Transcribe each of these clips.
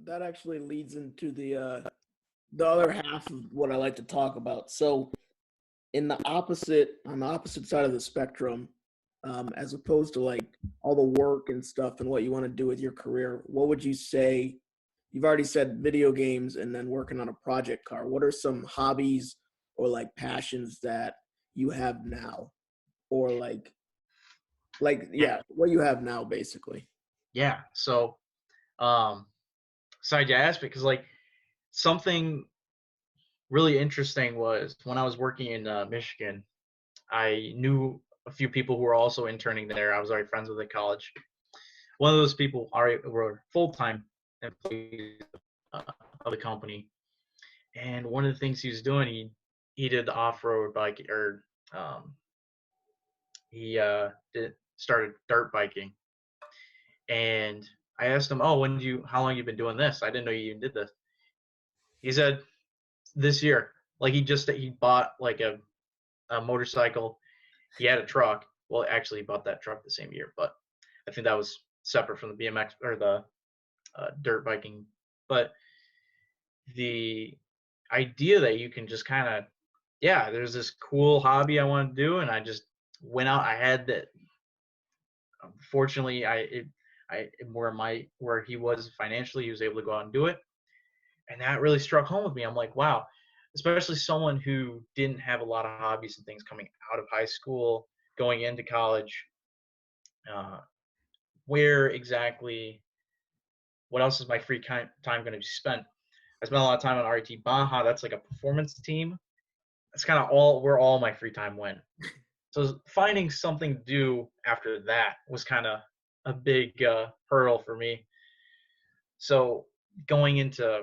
that actually leads into the other half of what I like to talk about. So, on the opposite side of the spectrum, as opposed to like all the work and stuff and what you want to do with your career, what would you say? You've already said video games and then working on a project car. What are some hobbies or like passions that you have now, or Yeah, what you have now basically? yeah. Um, Side you asked because like something really interesting was when I was working in Michigan, I knew a few people who were also interning there. I was already friends with at college. One of those people already were full time employees uh, of the company, and one of the things he was doing, he did the off road bike or um, he did started dirt biking, and I asked him, "Oh, how long you been doing this? I didn't know you even did this." He said, "This year." Like he bought like a motorcycle. He had a truck. Well, actually, he bought that truck the same year, but I think that was separate from the BMX or the dirt biking. But the idea that you can just kind of, yeah, there's this cool hobby I want to do, and I just went out. I had that. Fortunately, I where he was financially, he was able to go out and do it, and that really struck home with me. I'm like, wow, especially someone who didn't have a lot of hobbies and things coming out of high school, going into college. Uh, where exactly? What else is my free time going to be spent? I spent a lot of time on RET Baja. That's like a performance team. That's kind of all where all my free time went. So finding something to do after that was kind of a big hurdle for me. So going into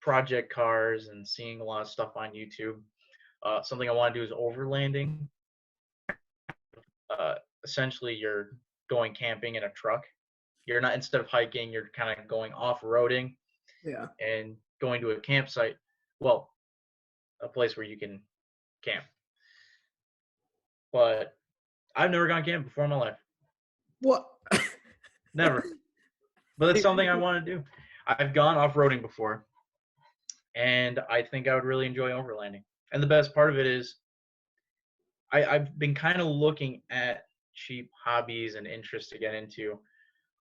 project cars and seeing a lot of stuff on YouTube, something I want to do is overlanding. Essentially, you're going camping in a truck. You're not, instead of hiking, you're kind of going off roading Yeah. and going to a campsite. Well, a place where you can camp. But I've never gone camping before in my life. What? Never. But it's something I want to do. I've gone off roading before, and I think I would really enjoy overlanding. And the best part of it is, I've been kind of looking at cheap hobbies and interests to get into.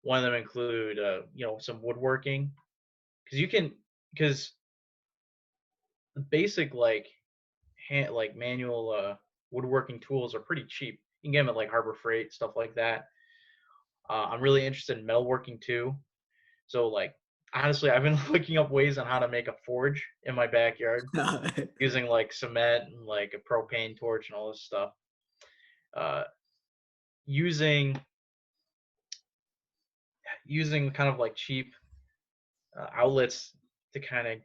One of them include, some woodworking, because because the basic like manual woodworking tools are pretty cheap. You can get them at like Harbor Freight, stuff like that. I'm really interested in metalworking too. So like honestly, I've been looking up ways on how to make a forge in my backyard using like cement and like a propane torch and all this stuff. Uh, using using kind of like cheap outlets to kind of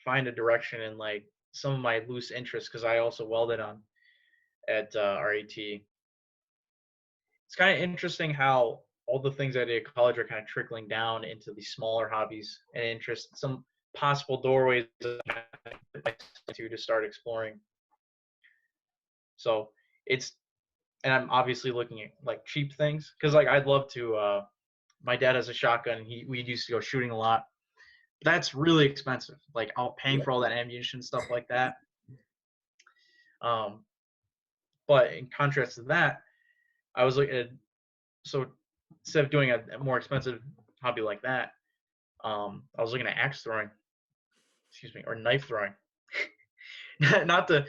find a direction in like some of my loose interests because I also welded on at RAT. It's kind of interesting how all the things I did at college are kind of trickling down into these smaller hobbies and interests, some possible doorways to start exploring. So it's, and I'm obviously looking at like cheap things because like I'd love to. My dad has a shotgun. We used to go shooting a lot. That's really expensive. Like all paying Yeah. for all that ammunition stuff like that. Um, but in contrast to that, I was looking at, so instead of doing a more expensive hobby like that, I was looking at axe throwing, excuse me, or knife throwing. not the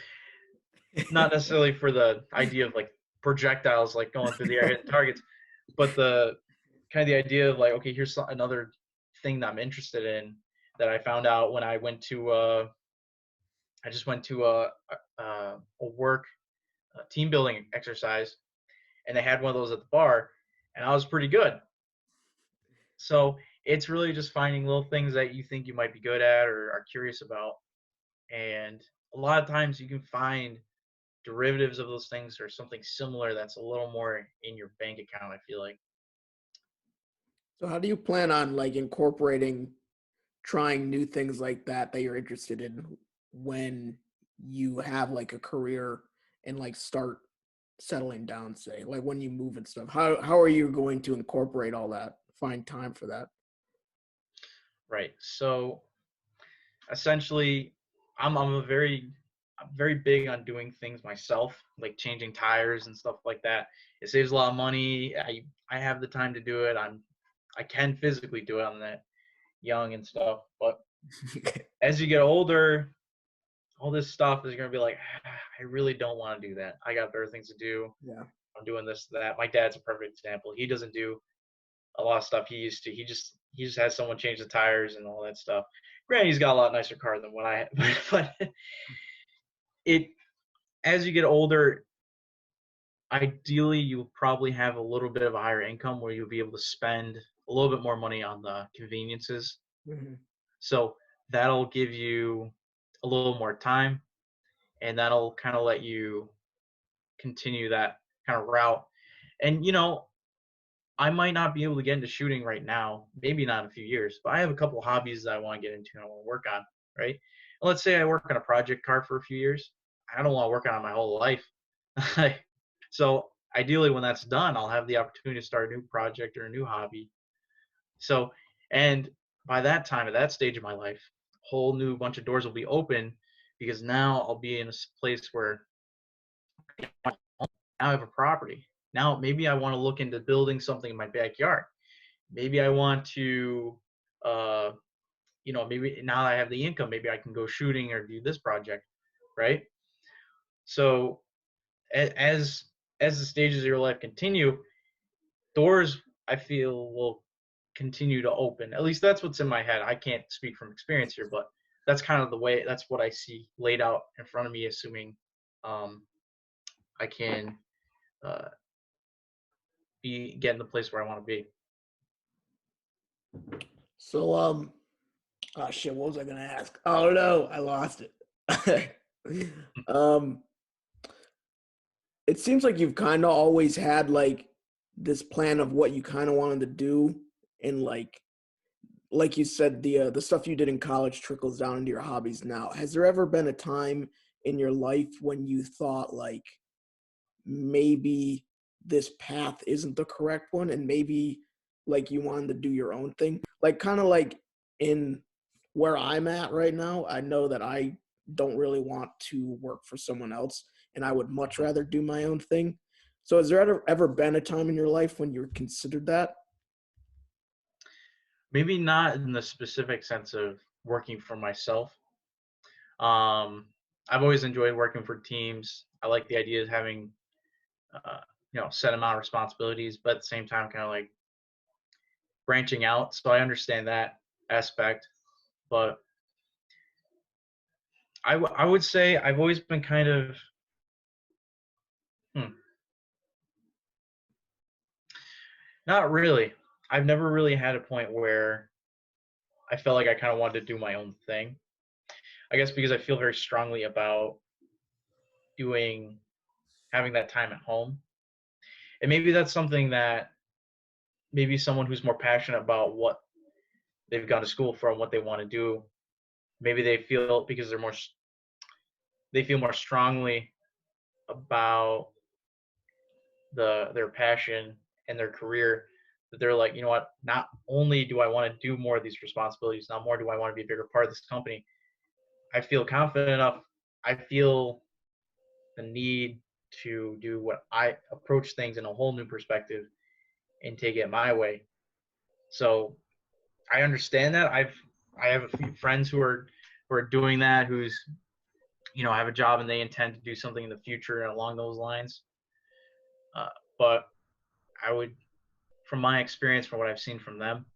not necessarily for the idea of like projectiles like going through the air hitting targets, but the kind of the idea of like, okay, here's another thing that I'm interested in that I found out when I just went to a work team building exercise, and they had one of those at the bar, and I was pretty good. So it's really just finding little things that you think you might be good at or are curious about, and a lot of times you can find derivatives of those things or something similar that's a little more in your bank account, I feel like. So how do you plan on like incorporating trying new things like that you're interested in when you have like a career and like start settling down, say, like when you move and stuff? How are you going to incorporate all that? Find time for that? Right. So essentially, I'm very big on doing things myself, like changing tires and stuff like that. It saves a lot of money. I have the time to do it. I can physically do it. I'm that young and stuff. But as you get older, all this stuff is gonna be like, I really don't want to do that. I got better things to do. Yeah. I'm doing this, that. My dad's a perfect example. He doesn't do a lot of stuff he used to. He just has someone change the tires and all that stuff. Granted, he's got a lot nicer car than what I had, but it as you get older, ideally you'll probably have a little bit of a higher income where you'll be able to spend a little bit more money on the conveniences. Hmm. So that'll give you a little more time, and that'll kind of let you continue that kind of route. And I might not be able to get into shooting right now, maybe not in a few years, but I have a couple of hobbies that I want to get into and I want to work on, right? And let's say I work on a project car for a few years. I don't want to work on it my whole life. So ideally, when that's done, I'll have the opportunity to start a new project or a new hobby. So, and by that time, at that stage of my life, a whole new bunch of doors will be open because now I'll be in a place where now I have a property. Now maybe I want to look into building something in my backyard. Maybe I want to, uh, maybe now I have the income, maybe I can go shooting or do this project, right? So as as the stages of your life continue, doors I feel will continue to open. At least that's what's in my head. I can't speak from experience here, but that's kind of the way. That's what I see laid out in front of me, assuming um, I can uh, be get in the place where I want to be. So, oh shit, what was I gonna ask? Oh no, I lost it. um, it seems like you've kind of always had like this plan of what you kind of wanted to do, and like you said, the stuff you did in college trickles down into your hobbies now. Has there ever been a time in your life when you thought like maybe this path isn't the correct one, and maybe like you wanted to do your own thing, like kind of like in where I'm at right now? I know that I don't really want to work for someone else, and I would much rather do my own thing. So has there ever been a time in your life when you considered that? Maybe not in the specific sense of working for myself. Um, I've always enjoyed working for teams. I like the idea of having uh, set amount of responsibilities, but at the same time, kind of like branching out. So I understand that aspect, but I would say I've always been kind of hmm, not really. I've never really had a point where I felt like I kind of wanted to do my own thing. I guess because I feel very strongly about doing having that time at home, and maybe that's something that maybe someone who's more passionate about what they've gone to school for and what they want to do, maybe they feel because they feel more strongly about their passion and their career, that they're like, you know what, not only do I want to do more of these responsibilities, not more do I want to be a bigger part of this company, I feel confident enough, I feel the need to do what I approach things in a whole new perspective and take it my way. So I understand that. I have a few friends who are doing that, who's have a job and they intend to do something in the future along those lines. But I would, from my experience, from what I've seen from them,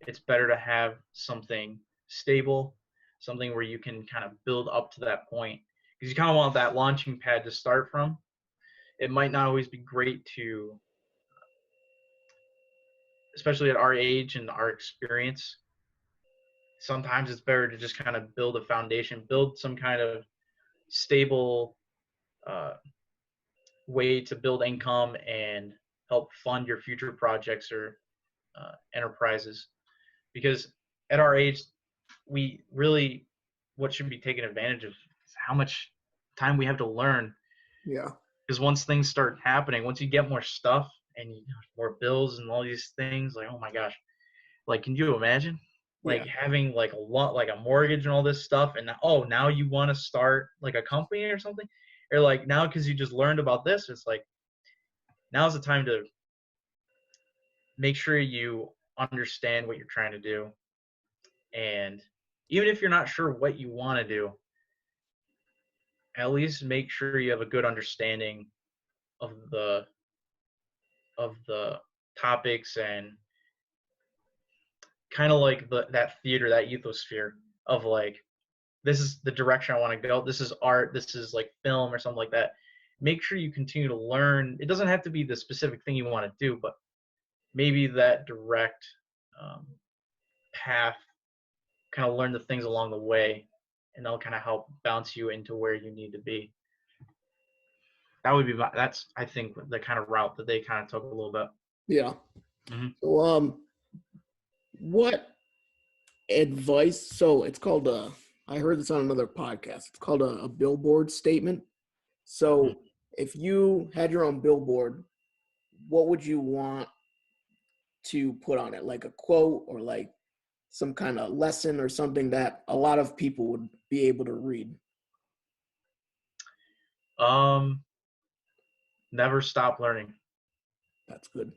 it's better to have something stable, something where you can kind of build up to that point, because you kind of want that launching pad to start from. It might not always be great to, especially at our age and our experience. Sometimes it's better to just kind of build a foundation, build some kind of stable uh, way to build income and help fund your future projects or enterprises. Because at our age, we really, what should be taken advantage of is how much time we have to learn. Yeah. Because once things start happening, once you get more stuff and more bills and all these things, like, oh my gosh, like, can you imagine? like Yeah. having like a lot, like a mortgage and all this stuff, and now you want to start like a company or something, or like now because you just learned about this, it's like now's the time to make sure you understand what you're trying to do, and even if you're not sure what you want to do, at least make sure you have a good understanding of the topics, and kind of like that theater, that ethosphere of like, this is the direction I want to go. This is art. This is like film or something like that. Make sure you continue to learn. It doesn't have to be the specific thing you want to do, but maybe that direct um, path, kind of learn the things along the way, and they'll kind of help bounce you into where you need to be. That would be that's, I think, the kind of route that they kind of took a little bit. Yeah. Mhm. So, what advice? So it's called I heard this on another podcast. It's called a billboard statement. Mhm. So if you had your own billboard, what would you want to put on it? Like a quote or like some kind of lesson or something that a lot of people would be able to read. Um, Never stop learning. That's good.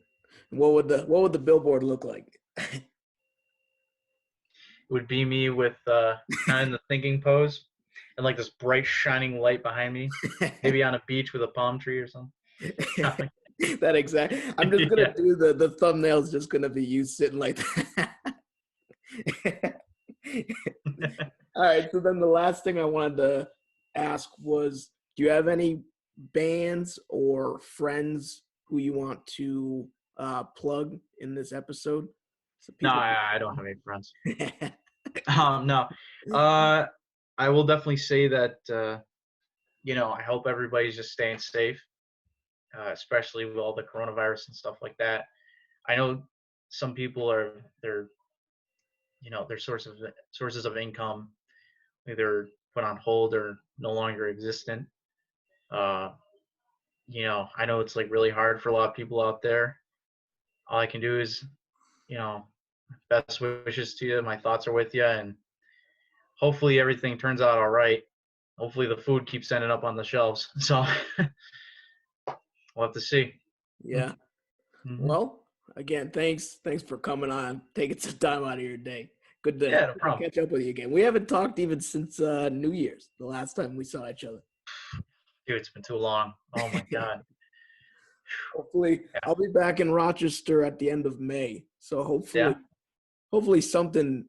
What would the billboard look like? It would be me with kind of in the thinking pose, and like this bright shining light behind me, maybe on a beach with a palm tree or something. That exact. I'm just gonna Yeah. do the thumbnail's just gonna be you sitting like that. All right. So then the last thing I wanted to ask was, do you have any bands or friends who you want to plug in this episode? So No, people. I don't have any friends. No. Uh, I will definitely say that I hope everybody's just staying safe, especially with all the coronavirus and stuff like that. I know some people their sources of income either put on hold or no longer existent. Uh, I know it's like really hard for a lot of people out there. All I can do is, you know, best wishes to you. My thoughts are with you, and hopefully everything turns out all right. Hopefully the food keeps ending up on the shelves. So we'll have to see. Yeah. Hmm. Well, again, thanks for coming on, taking some time out of your day. Good to, Yeah, no good to problem. catch up with you again. We haven't talked even since New Year's, the last time we saw each other. Dude, it's been too long. Oh my God. Hopefully, Yeah. I'll be back in Rochester at the end of May. So Yeah. hopefully something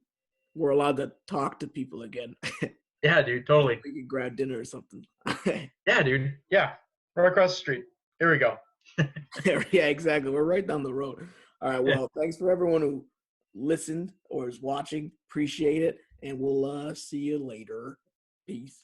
we're allowed to talk to people again. Yeah, dude. Totally. We can grab dinner or something. Yeah, dude. Yeah. Right across the street. Here we go. Yeah, exactly. We're right down the road. All right. Well, thanks for everyone who listened or is watching. Appreciate it. And we'll see you later. Peace.